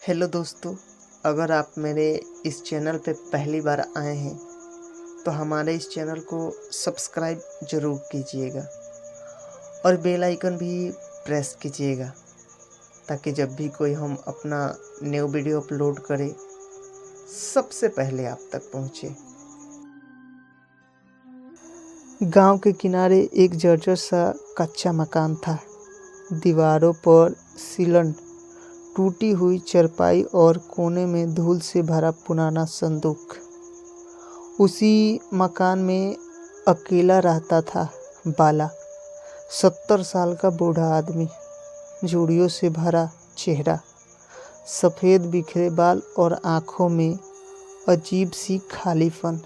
Hello दोस्तों, अगर आप मेरे इस चैनल पे पहली बार आए हैं तो हमारे इस चैनल को सब्सक्राइब ज़रूर कीजिएगा और बेल आइकन भी प्रेस कीजिएगा ताकि जब भी कोई हम अपना न्यू वीडियो अपलोड करें सबसे पहले आप तक पहुंचे। गांव के किनारे एक जर्जर सा कच्चा मकान था। दीवारों पर सीलन, टूटी हुई चारपाई और कोने में धूल से भरा पुराना संदूक। उसी मकान में अकेला रहता था बाला, 70 साल का बूढ़ा आदमी, झुर्रियों से भरा चेहरा, सफ़ेद बिखरे बाल और आँखों में अजीब सी खालीपन।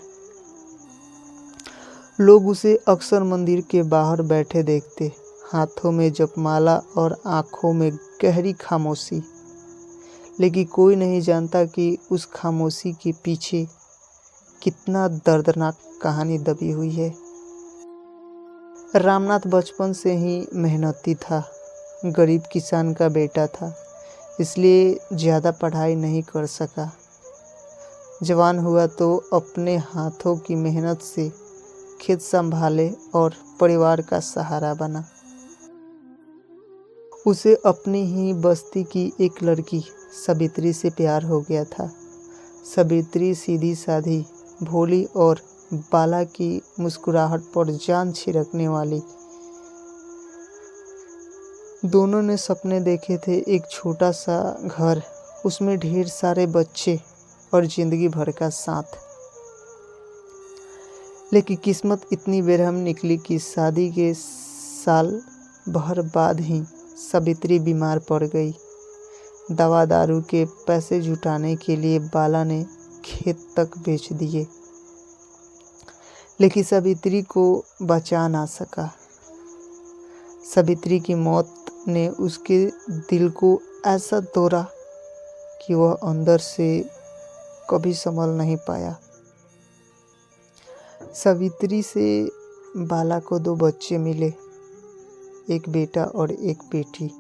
लोग उसे अक्सर मंदिर के बाहर बैठे देखते, हाथों में जपमाला और आँखों में गहरी खामोशी। लेकिन कोई नहीं जानता कि उस खामोशी के पीछे कितना दर्दनाक कहानी दबी हुई है। रामनाथ बचपन से ही मेहनती था। गरीब किसान का बेटा था, इसलिए ज़्यादा पढ़ाई नहीं कर सका। जवान हुआ तो अपने हाथों की मेहनत से खेत संभाले और परिवार का सहारा बना। उसे अपनी ही बस्ती की एक लड़की सावित्री से प्यार हो गया था। सावित्री सीधी साधी, भोली और बाला की मुस्कुराहट पर जान छिड़कने वाली। दोनों ने सपने देखे थे, एक छोटा सा घर, उसमें ढेर सारे बच्चे और जिंदगी भर का साथ। लेकिन किस्मत इतनी बेरहम निकली कि शादी के साल भर बाद ही सावित्री बीमार पड़ गई। दवा दारू के पैसे जुटाने के लिए बाला ने खेत तक बेच दिए, लेकिन सावित्री को बचा ना सका। सावित्री की मौत ने उसके दिल को ऐसा तोड़ा कि वह अंदर से कभी संभल नहीं पाया। सावित्री से बाला को 2 बच्चे मिले, एक बेटा और एक बेटी।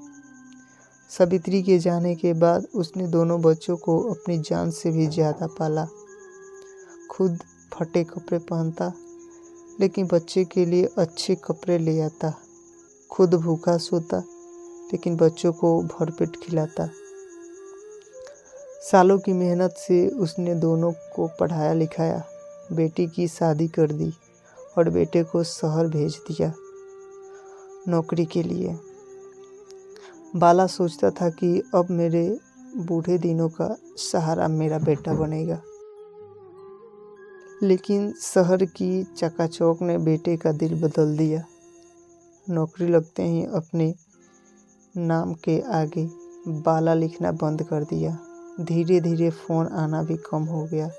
सावित्री के जाने के बाद उसने दोनों बच्चों को अपनी जान से भी ज़्यादा पाला। खुद फटे कपड़े पहनता, लेकिन बच्चे के लिए अच्छे कपड़े ले आता। खुद भूखा सोता, लेकिन बच्चों को भरपेट खिलाता। सालों की मेहनत से उसने दोनों को पढ़ाया लिखाया, बेटी की शादी कर दी और बेटे को शहर भेज दिया नौकरी के लिए। बाला सोचता था कि अब मेरे बूढ़े दिनों का सहारा मेरा बेटा बनेगा। लेकिन शहर की चकाचौंध ने बेटे का दिल बदल दिया। नौकरी लगते ही अपने नाम के आगे बाला लिखना बंद कर दिया। धीरे धीरे फ़ोन आना भी कम हो गया।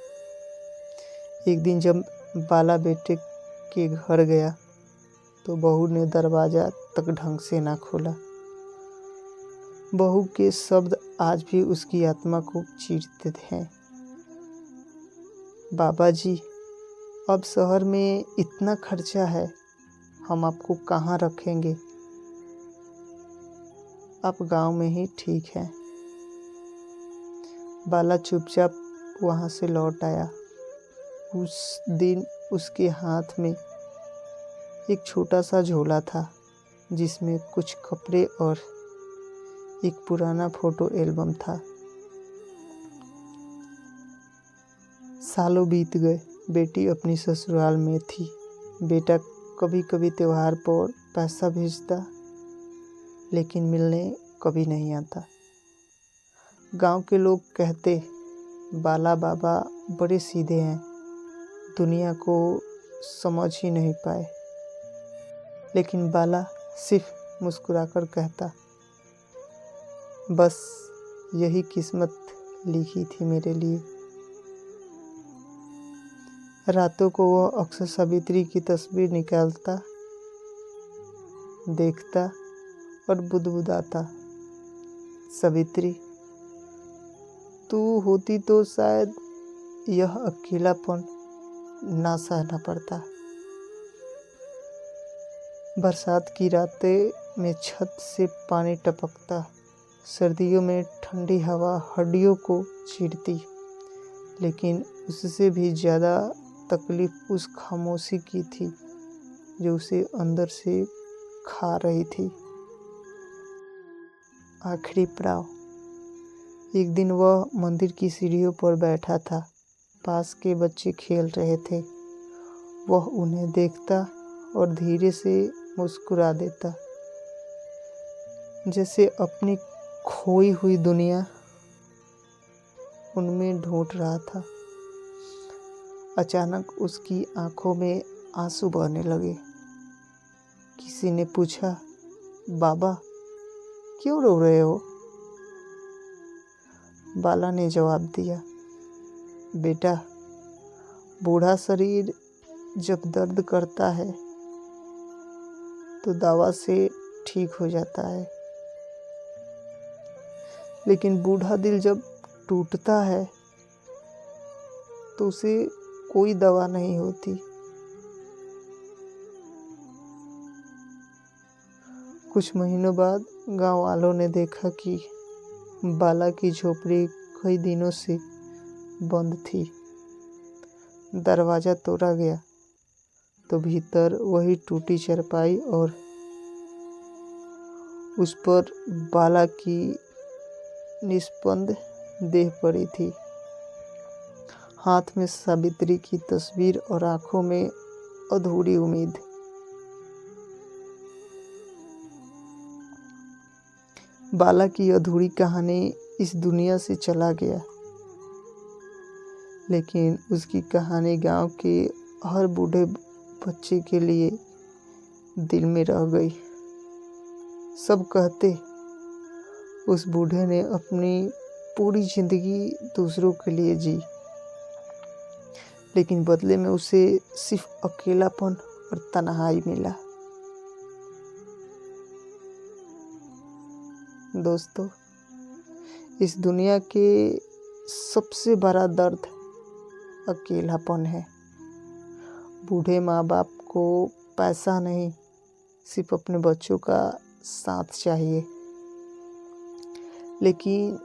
एक दिन जब बाला बेटे के घर गया तो बहू ने दरवाज़ा तक ढंग से ना खोला। बहू के शब्द आज भी उसकी आत्मा को चीरते हैं। बाबा जी, अब शहर में इतना खर्चा है, हम आपको कहाँ रखेंगे? आप गांव में ही ठीक है। बाला चुपचाप वहाँ से लौट आया। उस दिन उसके हाथ में एक छोटा सा झोला था, जिसमें कुछ कपड़े और एक पुराना फोटो एल्बम था। सालों बीत गए, बेटी अपनी ससुराल में थी। बेटा कभी कभी त्योहार पर पैसा भेजता, लेकिन मिलने कभी नहीं आता। गांव के लोग कहते, बाला बाबा बड़े सीधे हैं, दुनिया को समझ ही नहीं पाए। लेकिन बाला सिर्फ मुस्कुराकर कहता, बस यही किस्मत लिखी थी मेरे लिए। रातों को वह अक्सर सावित्री की तस्वीर निकालता, देखता और बुदबुदाता, सावित्री, तू होती तो शायद यह अकेलापन ना सहना पड़ता। बरसात की रातें में छत से पानी टपकता, सर्दियों में ठंडी हवा हड्डियों को चीरती, लेकिन उससे भी ज़्यादा तकलीफ उस खामोशी की थी जो उसे अंदर से खा रही थी। आखिरी पड़ाव। एक दिन वह मंदिर की सीढ़ियों पर बैठा था। पास के बच्चे खेल रहे थे। वह उन्हें देखता और धीरे से मुस्कुरा देता, जैसे अपनी खोई हुई दुनिया उनमें ढूंढ रहा था। अचानक उसकी आंखों में आंसू बहने लगे। किसी ने पूछा, बाबा क्यों रो रहे हो? बाला ने जवाब दिया, बेटा, बूढ़ा शरीर जब दर्द करता है तो दवा से ठीक हो जाता है, लेकिन बूढ़ा दिल जब टूटता है तो उसे कोई दवा नहीं होती। कुछ महीनों बाद गांव वालों ने देखा कि बाला की झोपड़ी कई दिनों से बंद थी। दरवाज़ा तोड़ा गया तो भीतर वही टूटी चारपाई और उस पर बाला की निस्पंद देह पड़ी थी। हाथ में सावित्री की तस्वीर और आंखों में अधूरी उम्मीद। बाला की अधूरी कहानी इस दुनिया से चला गया, लेकिन उसकी कहानी गांव के हर बूढ़े बच्चे के लिए दिल में रह गई। सब कहते, उस बूढ़े ने अपनी पूरी जिंदगी दूसरों के लिए जी, लेकिन बदले में उसे सिर्फ अकेलापन और तन्हाई मिला। दोस्तों, इस दुनिया के सबसे बड़ा दर्द अकेलापन है। बूढ़े माँ बाप को पैसा नहीं, सिर्फ अपने बच्चों का साथ चाहिए, लेकिन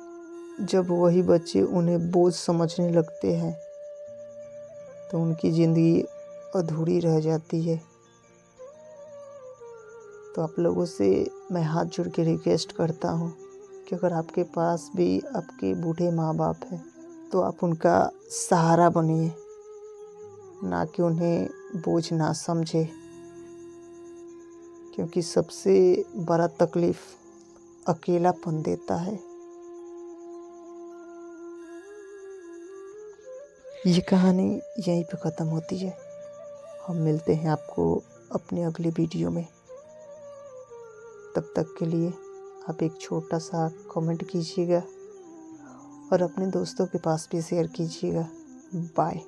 जब वही बच्चे उन्हें बोझ समझने लगते हैं तो उनकी ज़िंदगी अधूरी रह जाती है। तो आप लोगों से मैं हाथ जोड़ के रिक्वेस्ट करता हूँ कि अगर आपके पास भी आपके बूढ़े माँ बाप हैं तो आप उनका सहारा बनिए, ना कि उन्हें बोझ ना समझे, क्योंकि सबसे बड़ा तकलीफ़ अकेलापन देता है। ये कहानी यहीं पे ख़त्म होती है। हम मिलते हैं आपको अपने अगले वीडियो में। तब तक के लिए आप एक छोटा सा कमेंट कीजिएगा और अपने दोस्तों के पास भी शेयर कीजिएगा। बाय।